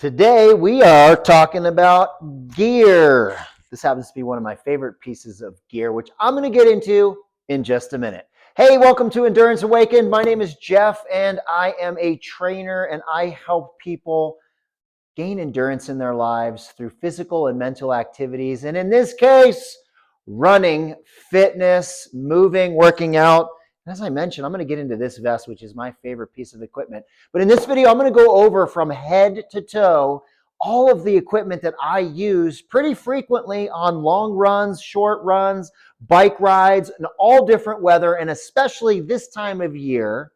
Today we are talking about gear. This happens to be one of my favorite pieces of gear, which I'm going to get into in just a minute. Hey, welcome to Endurance Awakened. My name is Jeff and I am a trainer and I help people gain endurance in their lives through physical and mental activities. And in this case, running, fitness, moving, working out. As I mentioned, I'm going to get into this vest, which is my favorite piece of equipment. But in this video, I'm going to go over from head to toe all of the equipment that I use pretty frequently on long runs, short runs, bike rides, and all different weather, and especially this time of year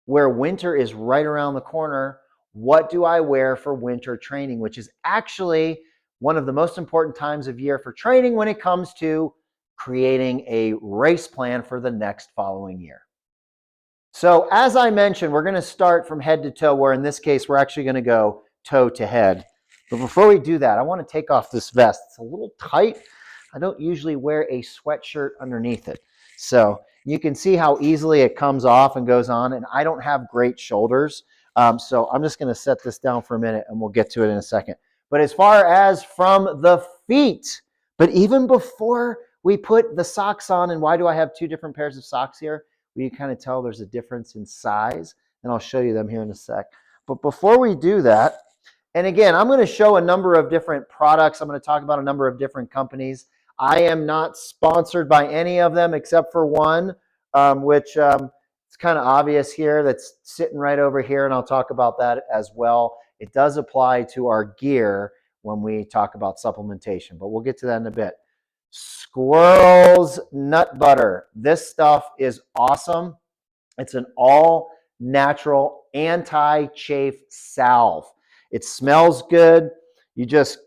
where winter is right around the corner. What do I wear for winter training, which is actually one of the most important times of year for training when it comes to creating a race plan for the next following year. So as I mentioned, we're going to start from head to toe, where in this case, we're actually going to go toe to head. But before we do that, I want to take off this vest. It's a little tight. I don't usually wear a sweatshirt underneath it. So you can see how easily it comes off and goes on, and I don't have great shoulders. So I'm just going to set this down for a minute and we'll get to it in a second. But as far as from the feet, but even before we put the socks on, and why do I have two different pairs of socks here? Well, you kind of tell there's a difference in size, and I'll show you them here in a sec. But before we do that, and again, I'm going to show a number of different products. I'm going to talk about a number of different companies. I am not sponsored by any of them except for one, which it's kind of obvious here, that's sitting right over here, and I'll talk about that as well. It does apply to our gear when we talk about supplementation, but we'll get to that in a bit. Squirrel's nut butter. This stuff is awesome. It's an all natural anti-chafe salve. It smells good. You just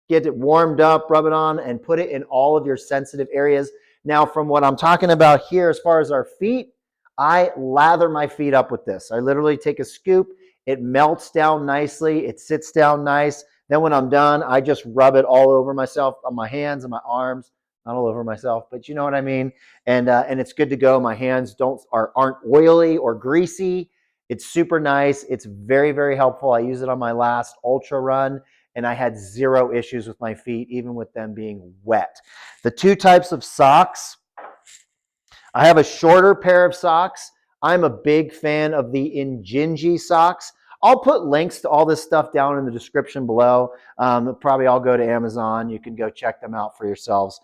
get it warmed up, rub it on, and put it in all of your sensitive areas. Now, from what I'm talking about here, as far as our feet, I lather my feet up with this. I literally take a scoop. It melts down nicely. It sits down nice. Then when I'm done, I just rub it all over myself, on my hands and my arms. Not all over myself, but you know what I mean. And it's good to go. My hands aren't oily or greasy. It's super nice. It's very, very helpful. I use it on my last ultra run, and I had zero issues with my feet, even with them being wet. The two types of socks. I have a shorter pair of socks. I'm a big fan of the Injinji socks. I'll put links to all this stuff down in the description below. Probably I'll go to Amazon. You can go check them out for yourselves.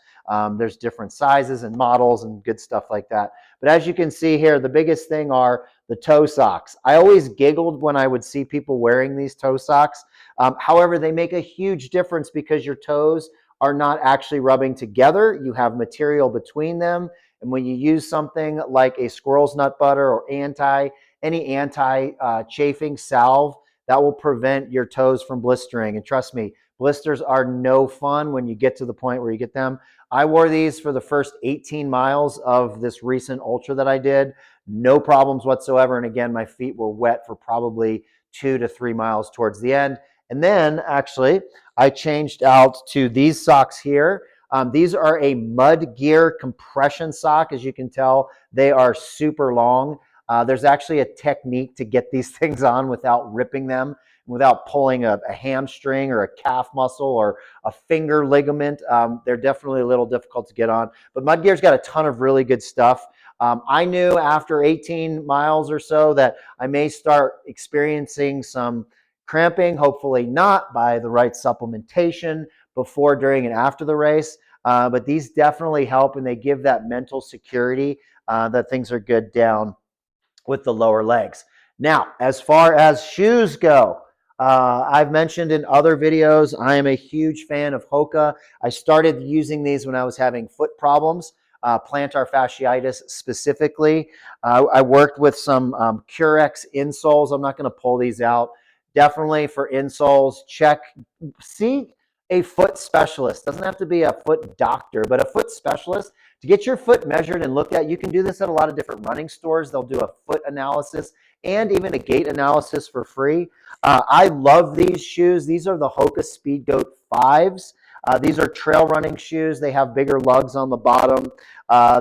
There's different sizes and models and good stuff like that. But as you can see here, the biggest thing are the toe socks. I always giggled when I would see people wearing these toe socks. However, they make a huge difference because your toes are not actually rubbing together. You have material between them. And when you use something like a squirrel's nut butter or any anti-chafing salve, that will prevent your toes from blistering. And trust me, blisters are no fun when you get to the point where you get them. I wore these for the first 18 miles of this recent ultra that I did. No problems whatsoever. And again, my feet were wet for probably 2 to 3 miles towards the end. And then actually, I changed out to these socks here. These are a Mudgear compression sock. As you can tell, they are super long. There's actually a technique to get these things on without ripping them, without pulling a hamstring or a calf muscle or a finger ligament. They're definitely a little difficult to get on. But Mudgear's got a ton of really good stuff. I knew after 18 miles or so that I may start experiencing some cramping, hopefully not by the right supplementation before, during, and after the race. But these definitely help, and they give that mental security that things are good down with the lower legs. Now, as far as shoes go, I've mentioned in other videos, I am a huge fan of Hoka. I started using these when I was having foot problems, plantar fasciitis specifically. I worked with some Curex insoles. I'm not going to pull these out. Definitely for insoles, see a foot specialist. Doesn't have to be a foot doctor, but a foot specialist to get your foot measured and looked at. You can do this at a lot of different running stores. They'll do a foot analysis and even a gait analysis for free. I love these shoes. These are the Hoka Speed Goat 5s. These are trail running shoes. They have bigger lugs on the bottom.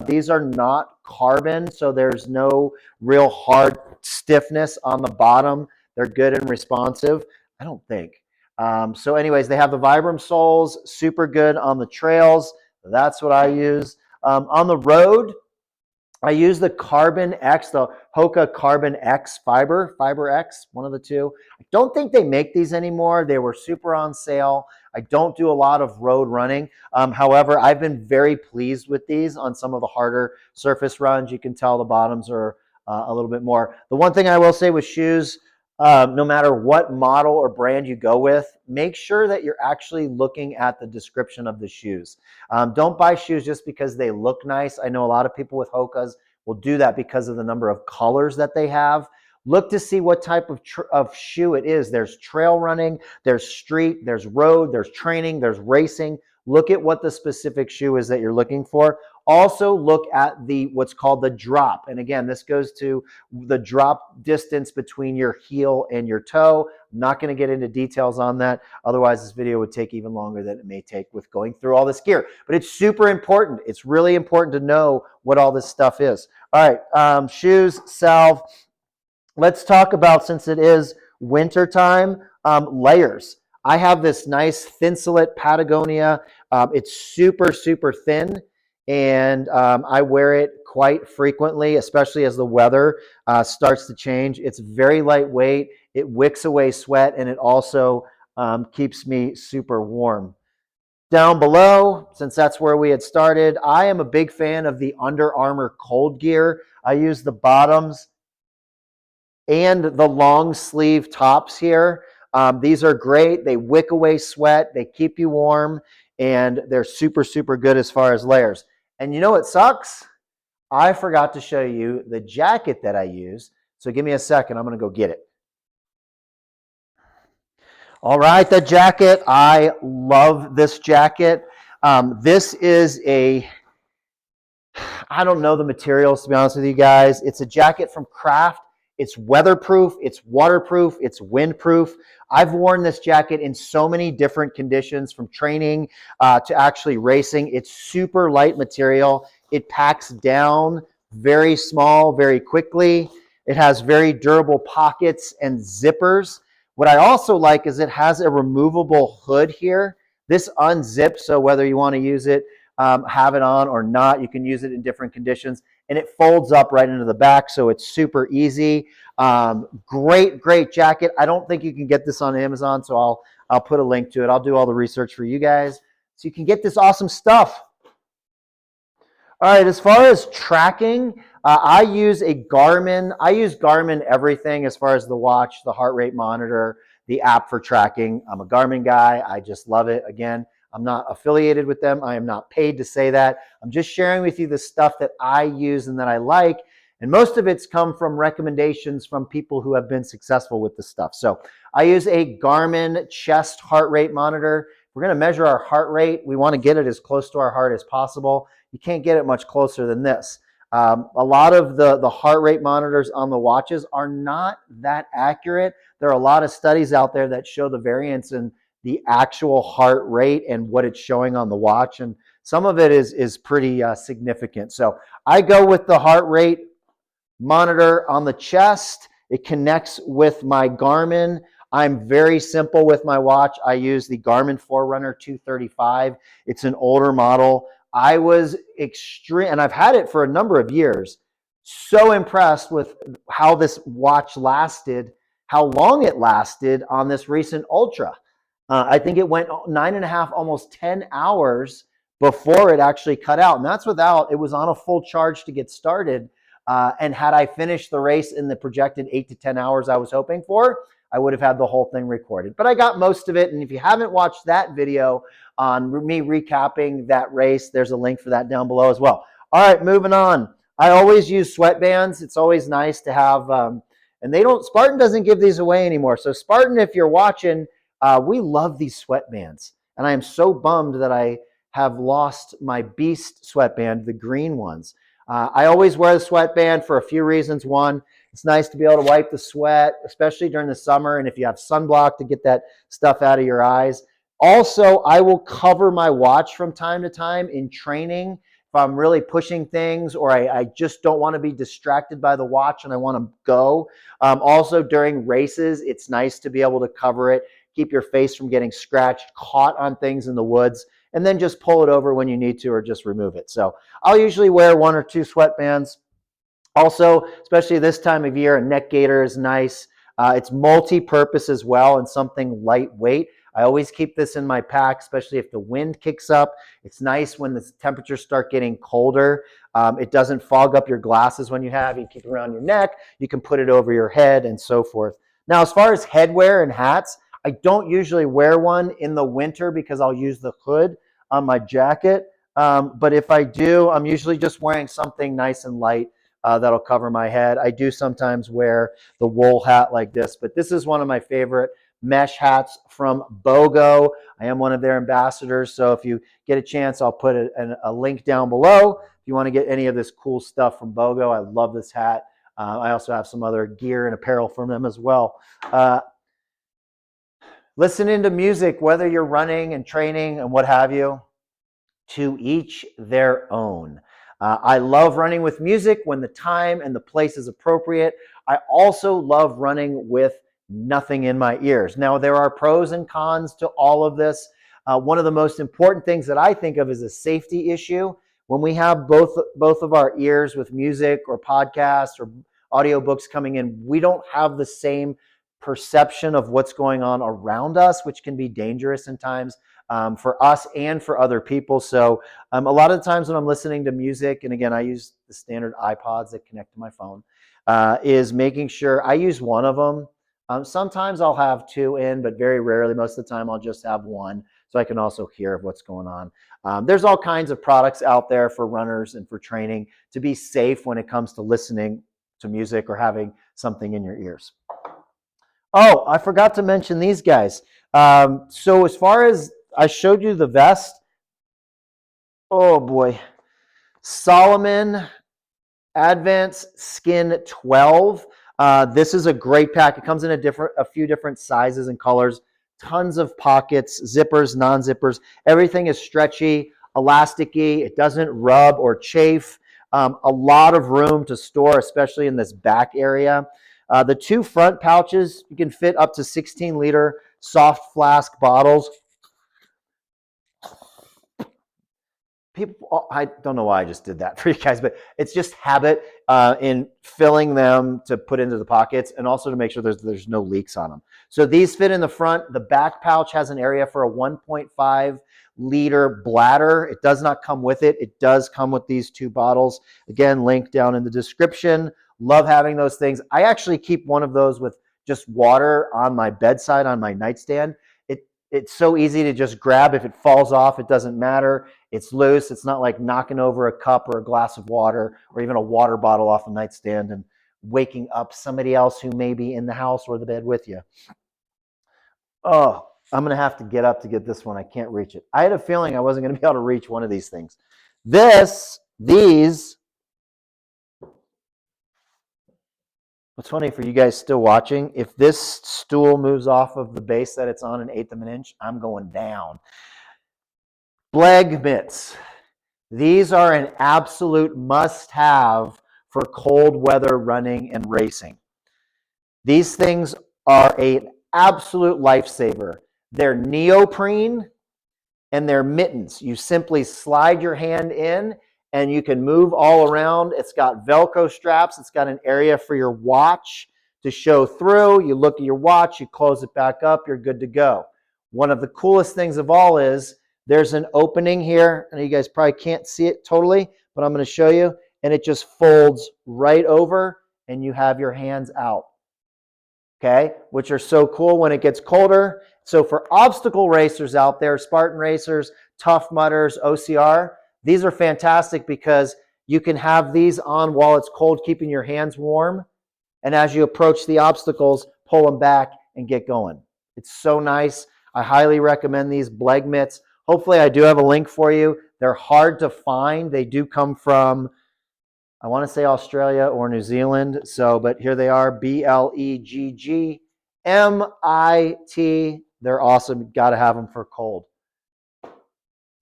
These are not carbon, so there's no real hard stiffness on the bottom. They're good and responsive. I don't think. So anyways, they have the Vibram soles, super good on the trails. That's what I use. On the road, I use the Carbon X, the Hoka Carbon X Fiber X, one of the two. I don't think they make these anymore. They were super on sale. I don't do a lot of road running. However, I've been very pleased with these on some of the harder surface runs. You can tell the bottoms are a little bit more. The one thing I will say with shoes, no matter what model or brand you go with, make sure that you're actually looking at the description of the shoes. Don't buy shoes just because they look nice. I know a lot of people with Hokas will do that because of the number of colors that they have. Look to see what type of shoe it is. There's trail running, there's street, there's road, there's training, there's racing. Look at what the specific shoe is that you're looking for. Also look at what's called the drop. And again, this goes to the drop distance between your heel and your toe. I'm not going to get into details on that. Otherwise, this video would take even longer than it may take with going through all this gear. But it's super important. It's really important to know what all this stuff is. All right, shoes, salve. Let's talk about, since it is winter time, layers. I have this nice Thinsulate Patagonia. It's super, super thin, and I wear it quite frequently, especially as the weather starts to change. It's very lightweight. It wicks away sweat, and it also keeps me super warm. Down below, since that's where we had started, I am a big fan of the Under Armour cold gear. I use the bottoms and the long sleeve tops here. These are great. They wick away sweat. They keep you warm, and they're super, super good as far as layers. And you know what sucks? I forgot to show you the jacket that I use. So give me a second. I'm going to go get it. All right, the jacket. I love this jacket. This is I don't know the materials, to be honest with you guys. It's a jacket from Craft. It's weatherproof, it's waterproof, it's windproof. I've worn this jacket in so many different conditions, from training to actually racing. It's super light material. It packs down very small, very quickly. It has very durable pockets and zippers. What I also like is it has a removable hood here. This unzips, so whether you want to use it, have it on or not, you can use it in different conditions. And it folds up right into the back, so it's super easy. Great, great jacket. I don't think you can get this on Amazon, so I'll put a link to it. I'll do all the research for you guys so you can get this awesome stuff. All right, as far as tracking, I use a Garmin. I use Garmin everything as far as the watch, the heart rate monitor, the app for tracking. I'm a Garmin guy. I just love it. Again, I'm not affiliated with them. I am not paid to say that. I'm just sharing with you the stuff that I use and that I like. And most of it's come from recommendations from people who have been successful with this stuff. So I use a Garmin chest heart rate monitor. If we're going to measure our heart rate, we want to get it as close to our heart as possible. You can't get it much closer than this. A lot of the heart rate monitors on the watches are not that accurate. There are a lot of studies out there that show the variance in the actual heart rate and what it's showing on the watch, and some of it is pretty significant. So I go with the heart rate monitor on the chest. It connects with my Garmin. I'm very simple with my watch. I use the Garmin Forerunner 235. It's an older model. I was and I've had it for a number of years. So impressed with how this watch lasted, how long it lasted on this recent Ultra. I think it went 9.5, almost 10 hours before it actually cut out. And that's without, it was on a full charge to get started. And had I finished the race in the projected 8 to 10 hours I was hoping for, I would have had the whole thing recorded. But I got most of it. And if you haven't watched that video on me recapping that race, there's a link for that down below as well. All right, moving on. I always use sweatbands. It's always nice to have, and Spartan doesn't give these away anymore. So Spartan, if you're watching, we love these sweatbands. And I am so bummed that I have lost my Beast sweatband, the green ones. I always wear the sweatband for a few reasons. One, it's nice to be able to wipe the sweat, especially during the summer, and if you have sunblock, to get that stuff out of your eyes. Also, I will cover my watch from time to time in training if I'm really pushing things, or I just don't want to be distracted by the watch and I want to go. Also, during races, it's nice to be able to cover it keep your face from getting scratched, caught on things in the woods, and then just pull it over when you need to or just remove it. So I'll usually wear 1 or 2 sweatbands. Also, especially this time of year, a neck gaiter is nice. It's multi-purpose as well and something lightweight. I always keep this in my pack, especially if the wind kicks up. It's nice when the temperatures start getting colder. It doesn't fog up your glasses when you keep it around your neck. You can put it over your head and so forth. Now, as far as headwear and hats, I don't usually wear one in the winter because I'll use the hood on my jacket. But if I do, I'm usually just wearing something nice and light that'll cover my head. I do sometimes wear the wool hat like this, but this is one of my favorite mesh hats from BOCO. I am one of their ambassadors, so if you get a chance, I'll put a link down below if you want to get any of this cool stuff from BOCO. I love this hat. I also have some other gear and apparel from them as well. Listening to music, whether you're running and training and what have you, to each their own. I love running with music when the time and the place is appropriate. I also love running with nothing in my ears. Now, there are pros and cons to all of this. One of the most important things that I think of is a safety issue. When we have both of our ears with music or podcasts or audiobooks coming in, we don't have the same perception of what's going on around us, which can be dangerous in times. For us and for other people. So a lot of the times when I'm listening to music, and again, I use the standard iPods that connect to my phone, is making sure I use one of them. Sometimes I'll have 2 in, but very rarely. Most of the time I'll just have 1 so I can also hear what's going on. There's all kinds of products out there for runners and for training to be safe when it comes to listening to music or having something in your ears. Oh, I forgot to mention these guys. So as far as I showed you the vest. Oh boy. Salomon Advanced Skin 12. This is a great pack. It comes in a few different sizes and colors. Tons of pockets, zippers, non-zippers. Everything is stretchy, elasticy. It doesn't rub or chafe. A lot of room to store, especially in this back area. The 2 front pouches, you can fit up to 16-liter soft flask bottles. People, I don't know why I just did that for you guys, but it's just habit in filling them to put into the pockets and also to make sure there's no leaks on them. So these fit in the front. The back pouch has an area for a 1.5-liter bladder. It does not come with it. It does come with these 2 bottles. Again, link down in the description. Love having those things. I actually keep one of those with just water on my bedside, on my nightstand. It's so easy to just grab. If it falls off, it doesn't matter. It's loose. It's not like knocking over a cup or a glass of water or even a water bottle off the nightstand and waking up somebody else who may be in the house or the bed with you. Oh, I'm going to have to get up to get this one. I can't reach it. I had a feeling I wasn't going to be able to reach one of these things. These, what's funny for you guys still watching, if this stool moves off of the base that it's on 1/8 of an inch, I'm going down. Bleggmits. These are an absolute must-have for cold weather running and racing. These things are an absolute lifesaver. They're neoprene and they're mittens. You simply slide your hand in and you can move all around. It's got Velcro straps. It's got an area for your watch to show through. You look at your watch, you close it back up, you're good to go. One of the coolest things of all is there's an opening here. I know you guys probably can't see it totally, but I'm going to show you. And it just folds right over and you have your hands out. Okay, which are so cool when it gets colder. So for obstacle racers out there, Spartan racers, Tough Mudders, OCR, these are fantastic because you can have these on while it's cold, keeping your hands warm. And as you approach the obstacles, pull them back and get going. It's so nice. I highly recommend these Bleggmits. Hopefully I do have a link for you. They're hard to find. They do come from, I want to say Australia or New Zealand. So, but here they are, Bleggmit. They're awesome. Got to have them for cold.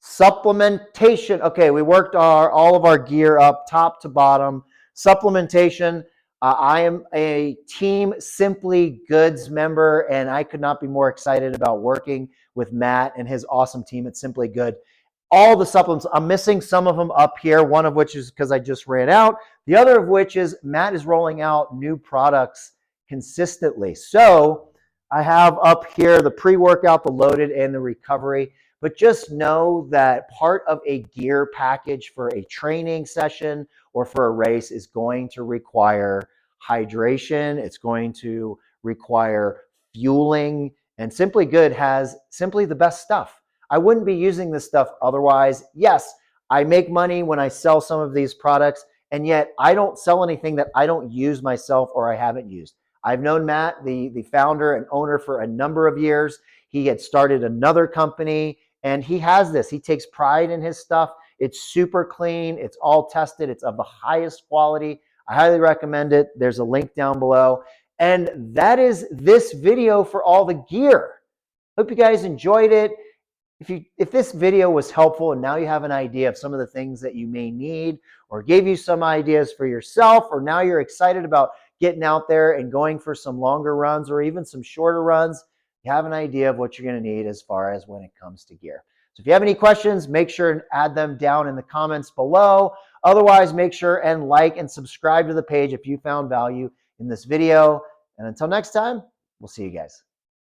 Supplementation. Okay, we worked all of our gear up top to bottom. Supplementation. I am a Team Simplygood member, and I could not be more excited about working with Matt and his awesome team at Simplygood. All the supplements, I'm missing some of them up here, one of which is because I just ran out. The other of which is Matt is rolling out new products consistently. So I have up here the pre-workout, the loaded, and the recovery. But just know that part of a gear package for a training session or for a race is going to require hydration. It's going to require fueling. And Simplygood has simply the best stuff. I wouldn't be using this stuff otherwise. Yes, I make money when I sell some of these products, and yet I don't sell anything that I don't use myself or I haven't used. I've known Matt, the founder and owner, for a number of years. He had started another company, and he has this. He takes pride in his stuff. It's super clean. It's all tested. It's of the highest quality. I highly recommend it. There's a link down below. And that is this video for all the gear. Hope you guys enjoyed it. If this video was helpful and now you have an idea of some of the things that you may need, or gave you some ideas for yourself, or now you're excited about getting out there and going for some longer runs or even some shorter runs, you have an idea of what you're going to need as far as when it comes to gear. So if you have any questions, make sure and add them down in the comments below. Otherwise, make sure and like and subscribe to the page if you found value in this video. And until next time, we'll see you guys.